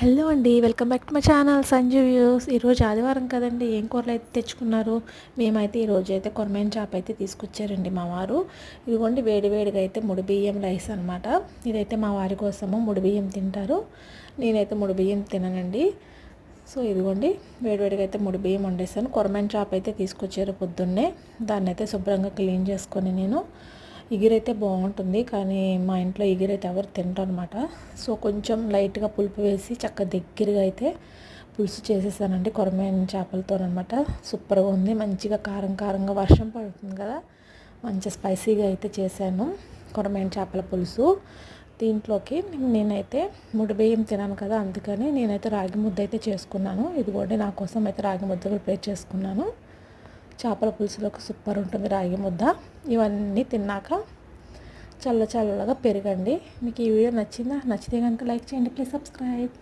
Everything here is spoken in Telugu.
హలో అండి, welcome back to my channel Sanju views. ఈరోజు ఆదివారం కదండి, ఏం కూరలు అయితే తెచ్చుకున్నారు? మేమైతే ఈరోజు అయితే కొరమేను చేప అయితే తీసుకొచ్చారండి మా వారు. ఇదిగోండి వేడివేడిగా అయితే ముడి బియ్యం రైస్ అనమాట. ఇదైతే మా వారి కోసము ముడి బియ్యం తింటారు, నేనైతే ముడి బియ్యం తిననండి. సో ఇదిగోండి వేడివేడిగా అయితే ముడి బియ్యం వండేసాను. కొరమేను చేప అయితే తీసుకొచ్చారు పొద్దున్నే. దాన్ని అయితే శుభ్రంగా క్లీన్ చేసుకొని నేను ఇగురైతే బాగుంటుంది, కానీ మా ఇంట్లో ఇగురైతే ఎవరు తింటారు అనమాట. సో కొంచెం లైట్గా పులుపు వేసి దగ్గరగా అయితే పులుసు చేసేసానండి కొరమేను చేపలతో అనమాట. సూపర్గా ఉంది, మంచిగా కారం కారంగా, వర్షం పడుతుంది కదా, మంచి స్పైసీగా అయితే చేశాను కొరమేను చేపల పులుసు. దీంట్లోకి నేనైతే ముడి బియ్యం తినాను కదా, అందుకని నేనైతే రాగి ముద్ద అయితే చేసుకున్నాను. ఇదిగోండి నా కోసం అయితే రాగి ముద్ద ప్రిపేర్ చేసుకున్నాను. చేపల పులుసులోకి సూపర్ ఉంటుంది రాగి ముద్ద. ఇవన్నీ తిన్నాక చల్లగా పెరగండి. మీకు ఈ వీడియో నచ్చితే కనుక లైక్ చేయండి, ప్లీజ్ సబ్స్క్రైబ్.